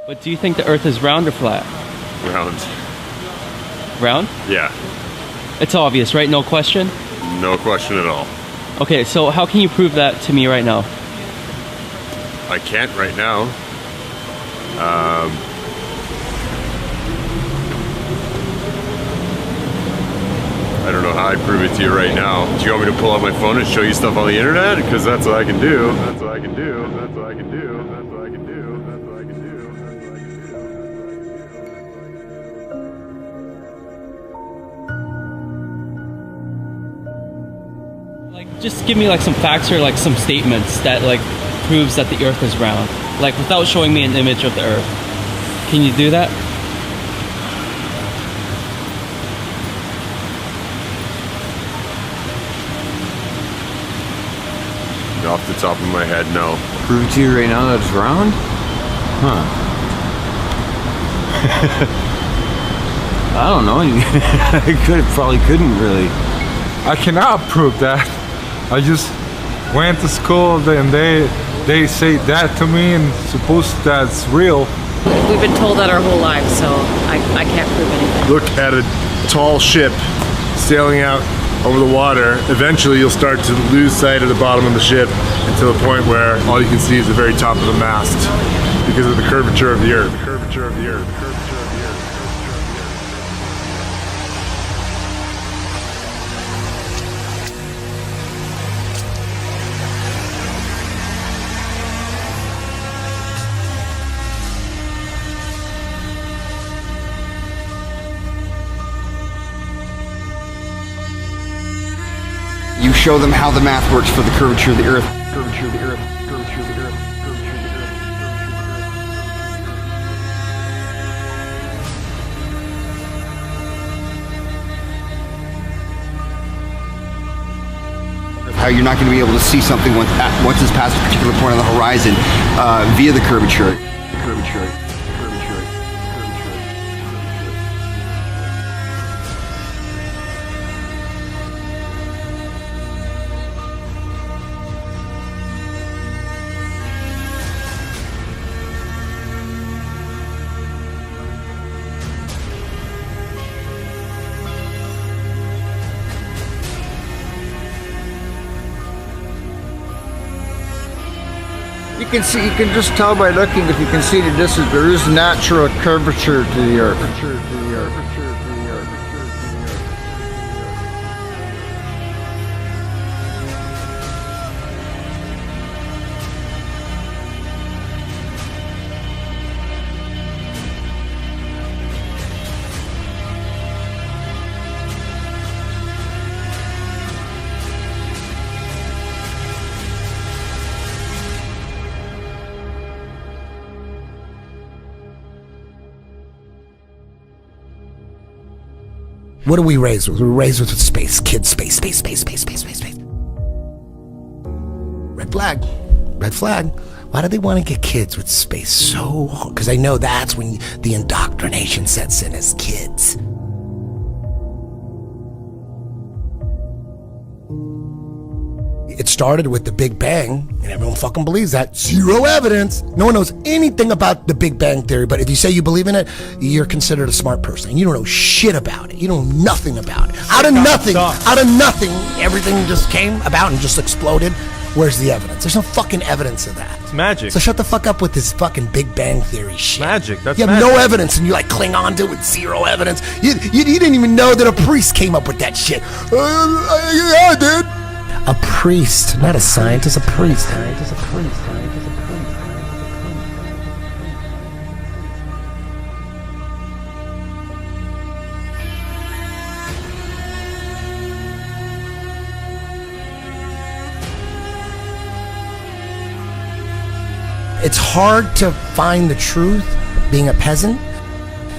But do you think the Earth is round or flat? Round. Round? Yeah. It's obvious, right? No question? No question at all. Okay, so how can you prove that to me right now? I can't right now. I don't know how I prove it to you right now. Do you want me to pull out my phone and show you stuff on the internet? Because that's what I can do. That's what I can do. That's what I can do. That's what I can do. That's what I can do. That's what I can do. Like, just give me like some facts or like some statements that like proves that the Earth is round. Like without showing me an image of the Earth. Can you do that? Off the top of my head, no. Prove it to you right now that it's round? Huh. I don't know. Probably couldn't really. I cannot prove that. I just went to school and they say that to me and suppose that's real. We've been told that our whole lives, so I can't prove anything. Look at a tall ship sailing out over the water. Eventually you'll start to lose sight of the bottom of the ship until the point where all you can see is the very top of the mast because of the curvature of the Earth. The curvature of the Earth. The curvature of the Earth. You show them how the math works for the curvature of the Earth. Curvature of the Earth. Curvature of the Earth. Curvature of the Earth. How you're not going to be able to see something once it's past a particular point on the horizon via the curvature. Curvature. You can just tell by looking if you can see the distance. There is natural curvature to the Earth. What are we raised with? We're raised with space, kids, space. Red flag. Why do they want to get kids with space so hard? Because I know that's when the indoctrination sets in as kids. It started with the Big Bang, and everyone fucking believes that. Zero evidence. No one knows anything about the Big Bang Theory, but if you say you believe in it, you're considered a smart person. You don't know shit about it. You know nothing about it. Out of nothing, everything just came about and just exploded. Where's the evidence? There's no fucking evidence of that. It's magic. So shut the fuck up with this fucking Big Bang Theory shit. Magic. That's you have no evidence, and you like cling on to it with zero evidence. You didn't even know that a priest came up with that shit. Yeah, I did. A priest, not a scientist, a priest. It's hard to find the truth being a peasant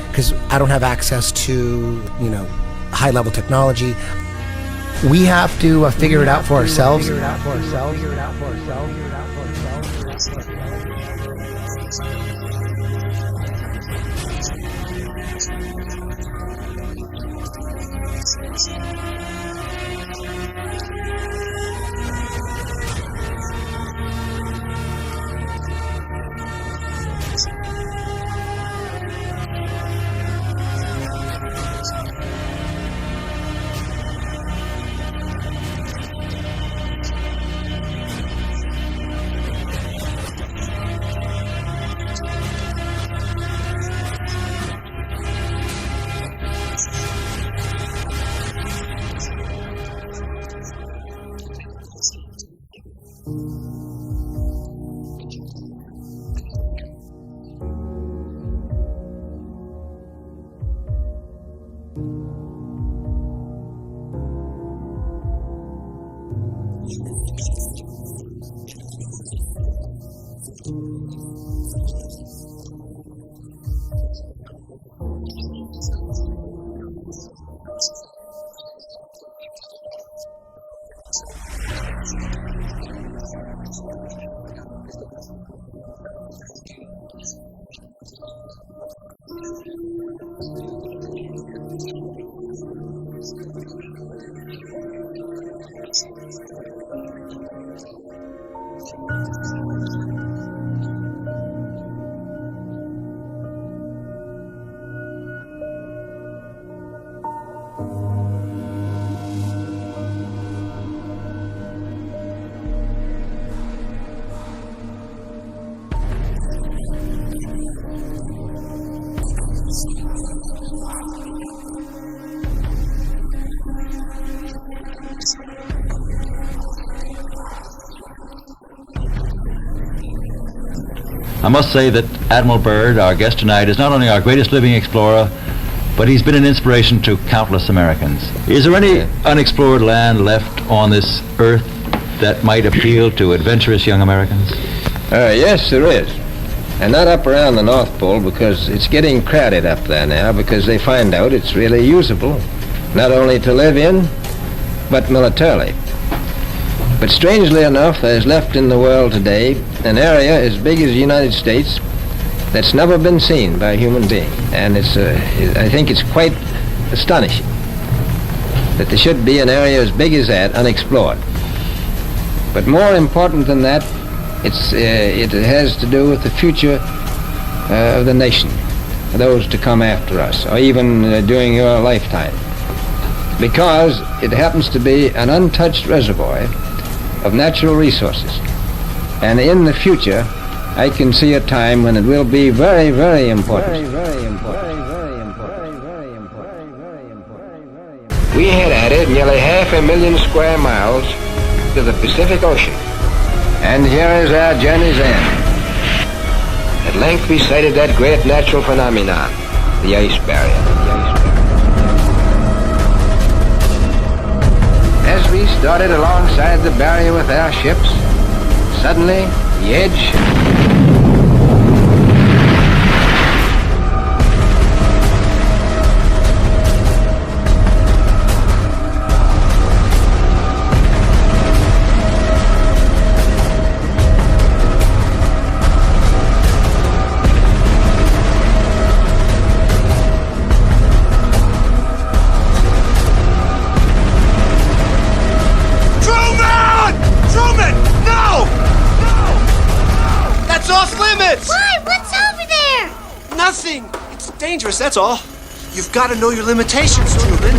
because I don't have access to, high-level technology. We have to figure it out for ourselves. I must say that Admiral Byrd, our guest tonight, is not only our greatest living explorer, but he's been an inspiration to countless Americans. Is there any unexplored land left on this earth that might appeal to adventurous young Americans? Yes, there is. And not up around the North Pole, because it's getting crowded up there now, because they find out it's really usable, not only to live in, but militarily. But strangely enough, there's left in the world today an area as big as the United States that's never been seen by a human being. And I think it's quite astonishing that there should be an area as big as that unexplored. But more important than that, it has to do with the future of the nation, those to come after us, or even during your lifetime. Because it happens to be an untouched reservoir of natural resources. And in the future, I can see a time when it will be very, very important. We had added nearly 500,000 square miles to the Pacific Ocean. And here is our journey's end. At length we sighted that great natural phenomenon, the ice barrier. As we started alongside the barrier with our ships, suddenly the edge dangerous, that's all. You've got to know your limitations, Truman.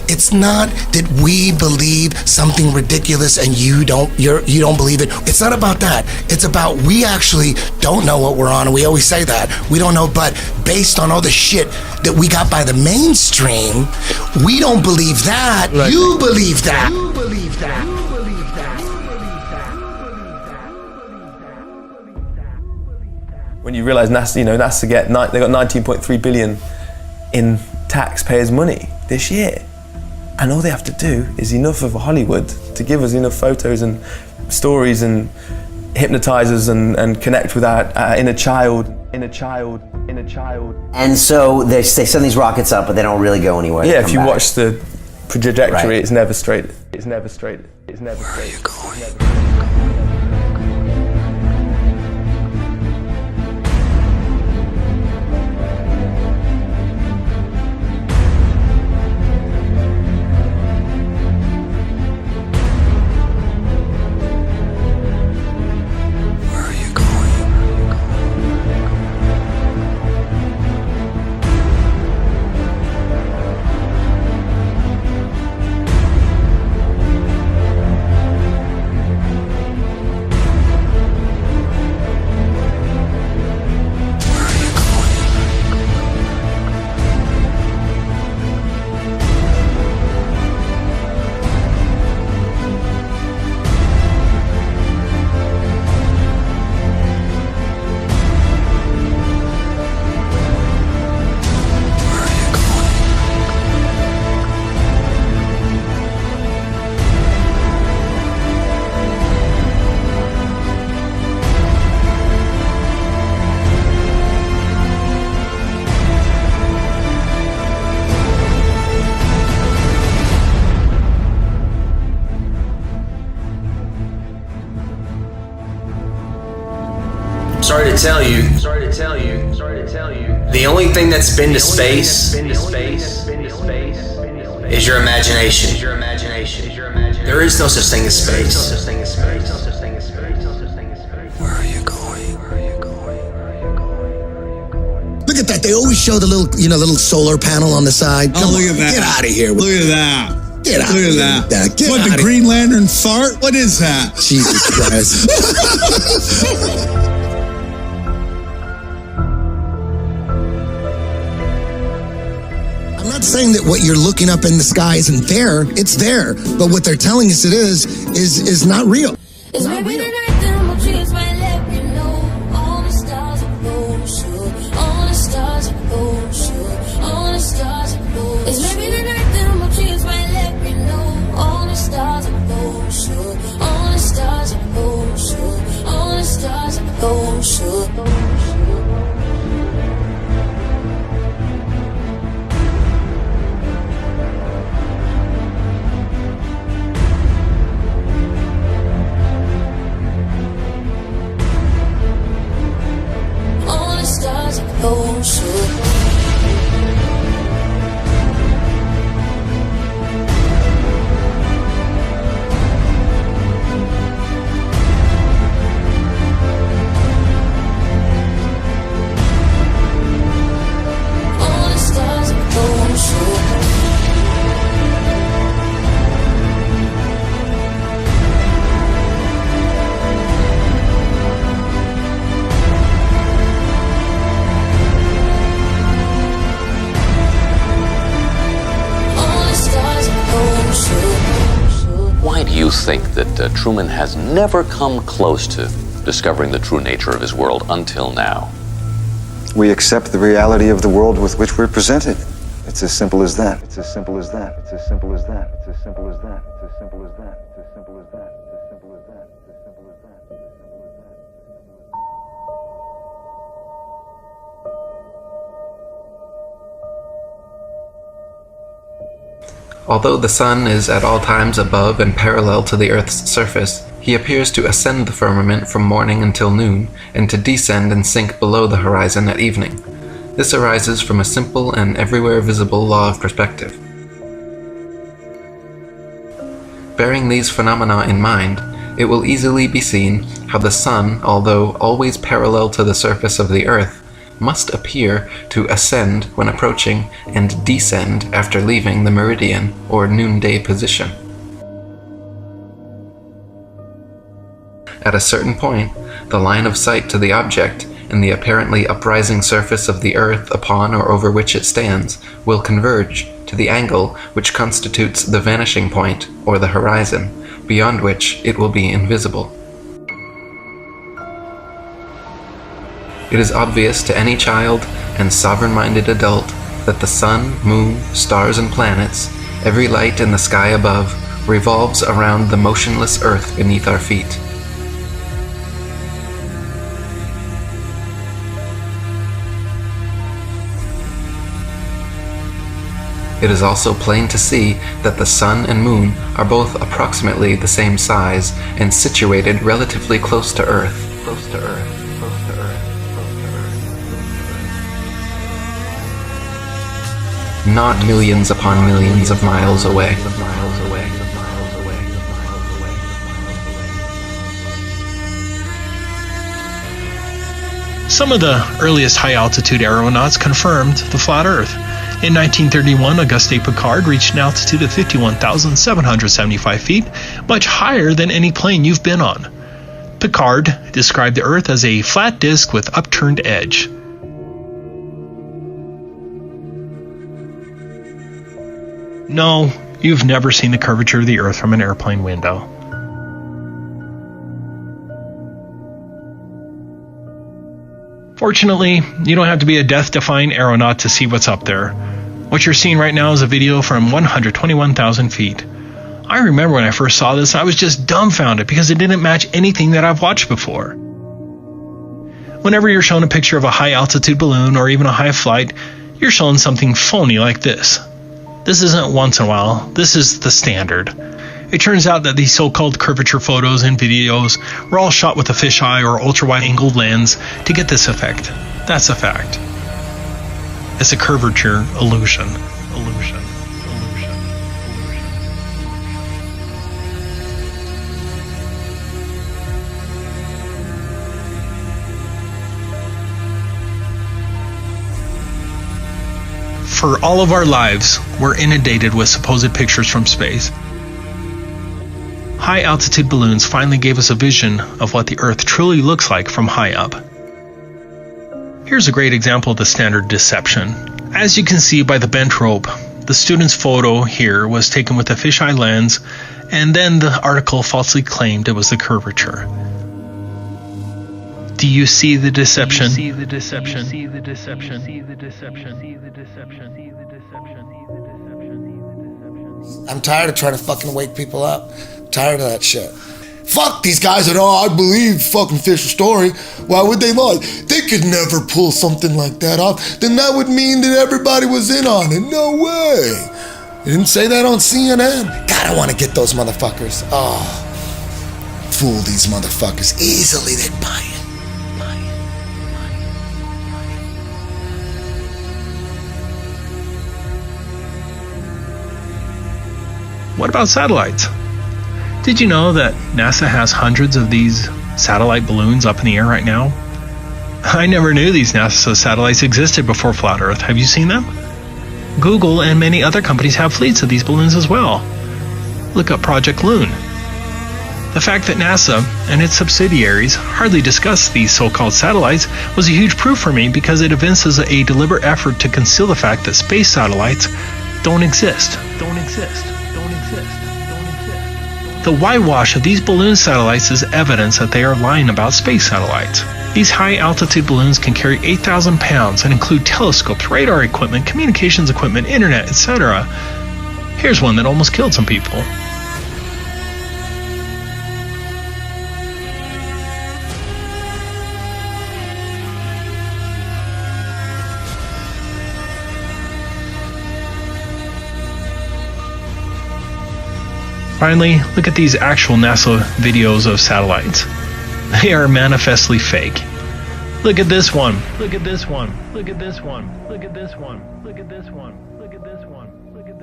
It's not that we believe something ridiculous and you don't believe it. It's not about that. It's about we actually don't know what we're on, and we always say that. We don't know, but based on all the shit that we got by the mainstream, we don't believe that. Right. You believe that. You believe that. You believe that. When you realize NASA, NASA they got 19.3 billion in taxpayers' money this year. And all they have to do is enough of Hollywood to give us enough photos and stories and hypnotize us and connect with our inner child. And so they send these rockets up, but they don't really go anywhere. Yeah, if you watch the trajectory, Right. it's never straight. It's never straight. It's never straight. Where are you going? Sorry to tell you. The only thing that's been to space is your imagination. There is no such thing as space. Where are you going? Look at that. They always show the little solar panel on the side. Come look on, at that. Get out of here. Look at that. Get out Look of at here. that. Get What, out the of Green Lantern fart? What is that? Jesus Christ. I'm not saying that what you're looking up in the sky isn't there. It's there. But what they're telling us it is not real. It's maybe the night that my dreams might let me know. All the stars are gold, sure. All the stars are gold, sure. All the stars are gold. It's maybe the night that my dreams might let me know. All the stars are gold, sure. All the stars are gold, sure. All the stars are gold, sure. All the stars are gold, sure. All the stars are gold, sure. All the stars are gold, sure. Why do you think that Truman has never come close to discovering the true nature of his world until now? We accept the reality of the world with which we're presented. It's as simple as that. It's as simple as that. It's as simple as that. It's as simple as that. It's as simple as that. It's as simple as that. It's as simple as that. It's as simple as that. Although the sun is at all times above and parallel to the Earth's surface, he appears to ascend the firmament from morning until noon, and to descend and sink below the horizon at evening. This arises from a simple and everywhere visible law of perspective. Bearing these phenomena in mind, it will easily be seen how the sun, although always parallel to the surface of the Earth, must appear to ascend when approaching and descend after leaving the meridian or noonday position. At a certain point, the line of sight to the object and the apparently uprising surface of the Earth upon or over which it stands will converge to the angle which constitutes the vanishing point or the horizon, beyond which it will be invisible. It is obvious to any child and sovereign-minded adult that the sun, moon, stars, and planets, Every light in the sky above revolves around the motionless earth beneath our feet. It is also plain to see that the sun and moon are both approximately the same size and situated relatively close to Earth. Close to Earth. Close to Earth. Close to Earth. Not millions upon millions of miles away. Some of the earliest high-altitude aeronauts confirmed the flat Earth. In 1931, Auguste Piccard reached an altitude of 51,775 feet, much higher than any plane you've been on. Piccard described the Earth as a flat disk with upturned edge. No, you've never seen the curvature of the Earth from an airplane window. Fortunately, you don't have to be a death-defying aeronaut to see what's up there. What you're seeing right now is a video from 121,000 feet. I remember when I first saw this, I was just dumbfounded because it didn't match anything that I've watched before. Whenever you're shown a picture of a high-altitude balloon or even a high flight, you're shown something phony like this. This isn't once in a while, this is the standard. It turns out that these so-called curvature photos and videos were all shot with a fisheye or ultra-wide-angled lens to get this effect. That's a fact. It's a curvature illusion. For all of our lives, we're inundated with supposed pictures from space. High-altitude balloons finally gave us a vision of what the Earth truly looks like from high up. Here's a great example of the standard deception. As you can see by the bent rope, the student's photo here was taken with a fisheye lens, and then the article falsely claimed it was the curvature. Do you see the deception? I'm tired of trying to fucking wake people up. Tired of that shit. Fuck these guys that, I believe fucking Fisher's story. Why would they lie? They could never pull something like that off. Then that would mean that everybody was in on it. No way. You didn't say that on CNN. God, I want to get those motherfuckers. Oh, fool these motherfuckers. Easily they'd buy it. What about satellites? Did you know that NASA has hundreds of these satellite balloons up in the air right now? I never knew these NASA satellites existed before Flat Earth. Have you seen them? Google and many other companies have fleets of these balloons as well. Look up Project Loon. The fact that NASA and its subsidiaries hardly discuss these so-called satellites was a huge proof for me because it evinces a deliberate effort to conceal the fact that space satellites don't exist. The whitewash of these balloon satellites is evidence that they are lying about space satellites. These high-altitude balloons can carry 8,000 pounds and include telescopes, radar equipment, communications equipment, internet, etc. Here's one that almost killed some people. Finally, look at these actual NASA videos of satellites. They are manifestly fake. Look at this one. Look at this one. Look at this one. Look at this one. Look at this one. Look at this one.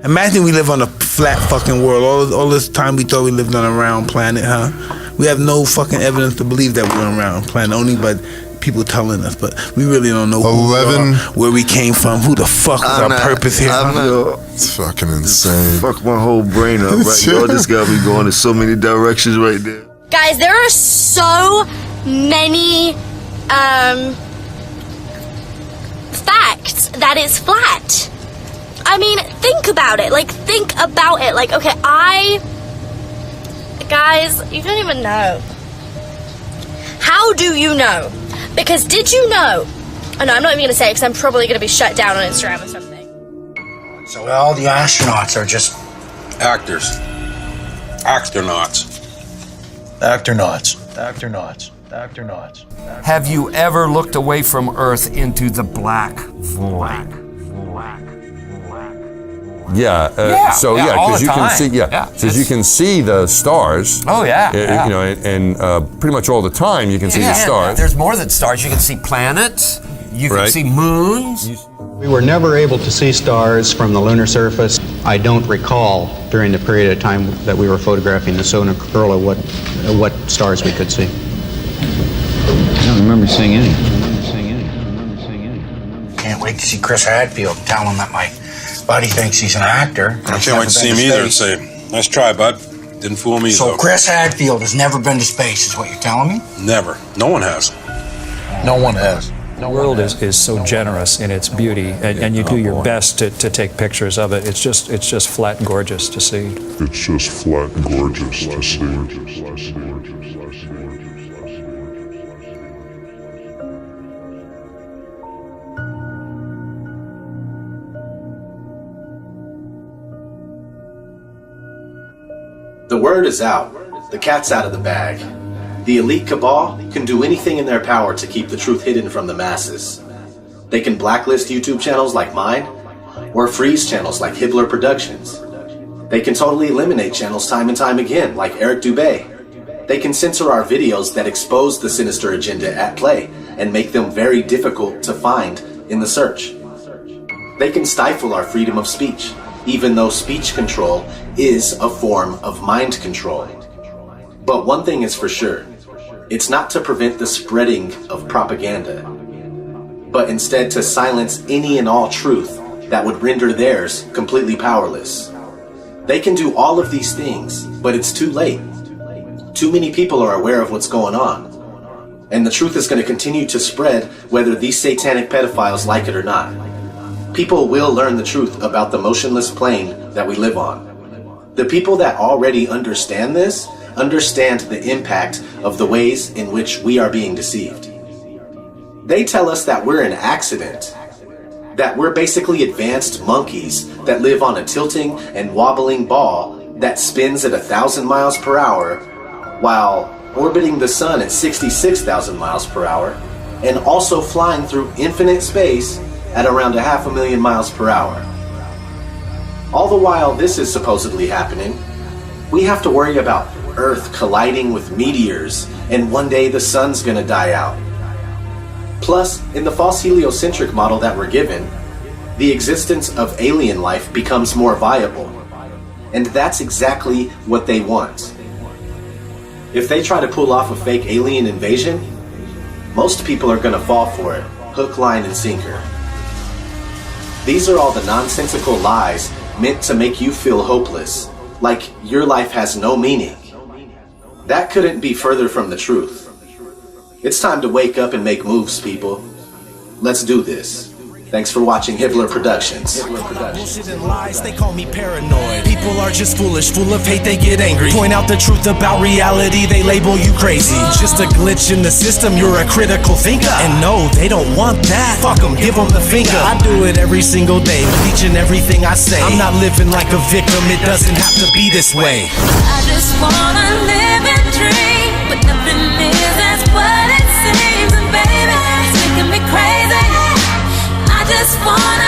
Imagine we live on a flat fucking world. All this time we thought we lived on a round planet, huh? We have no fucking evidence to believe that we're on a round planet, only by people telling us, but we really don't know who we are, where we came from, who the fuck is our purpose here. It's fucking insane. Fuck my whole brain up right now. This got me going in so many directions right there. Guys, there are so many facts that it's flat. I mean, think about it. Think about it. Okay, guys, you don't even know. How do you know? Because did you know? Oh no, I'm not even gonna say it because I'm probably gonna be shut down on Instagram or something. So all the astronauts are just Actors. Actronauts. Actronauts. Actronauts. Actronauts. Have you ever looked away from Earth into the black void? Yeah. So all because the you can time. see, because you can see the stars. Oh yeah. You know, and pretty much all the time you can see the stars. There's more than stars. You can see planets. You can see moons. We were never able to see stars from the lunar surface. I don't recall during the period of time that we were photographing the solar corona what stars we could see. I don't remember seeing any. Can't wait to see Chris Hadfield and tell him that my buddy thinks he's an actor. I can't wait to see him either and say, nice try, bud. Didn't fool me, So though. Chris Hadfield has never been to space, is what you're telling me? Never. No one has. No one has. The world is so generous in its beauty, and you do your best to take pictures of it. It's just flat and gorgeous to see. It's just flat and gorgeous to see. The word is out. The cat's out of the bag. The elite cabal can do anything in their power to keep the truth hidden from the masses. They can blacklist YouTube channels like mine, or freeze channels like Hibbler Productions. They can totally eliminate channels time and time again, like Eric Dubé. They can censor our videos that expose the sinister agenda at play and make them very difficult to find in the search. They can stifle our freedom of speech, even though speech control is a form of mind control. But one thing is for sure, it's not to prevent the spreading of propaganda, but instead to silence any and all truth that would render theirs completely powerless. They can do all of these things, but it's too late. Too many people are aware of what's going on, and the truth is going to continue to spread whether these satanic pedophiles like it or not. People will learn the truth about the motionless plane that we live on. The people that already understand this understand the impact of the ways in which we are being deceived. They tell us that we're an accident, that we're basically advanced monkeys that live on a tilting and wobbling ball that spins at 1,000 miles per hour while orbiting the sun at 66,000 miles per hour and also flying through infinite space at around 500,000 miles per hour. All the while this is supposedly happening, we have to worry about Earth colliding with meteors and one day the sun's gonna die out. Plus, in the false heliocentric model that we're given, the existence of alien life becomes more viable. And that's exactly what they want. If they try to pull off a fake alien invasion, most people are gonna fall for it, hook, line, and sinker. These are all the nonsensical lies meant to make you feel hopeless, like your life has no meaning. That couldn't be further from the truth. It's time to wake up and make moves, people. Let's do this. Thanks for watching Hibbler Productions. Bullshit and lies, they call me paranoid. People are just foolish, full of hate, they get angry. Point out the truth about reality, they label you crazy. Just a glitch in the system, you're a critical thinker. And no, they don't want that. Fuck them, give them the finger. I do it every single day, with each and everything I say. I'm not living like a victim, it doesn't have to be this way. I just wanna live and dream, but nothing is as what it seems. And baby, it's making me crazy. I just wanna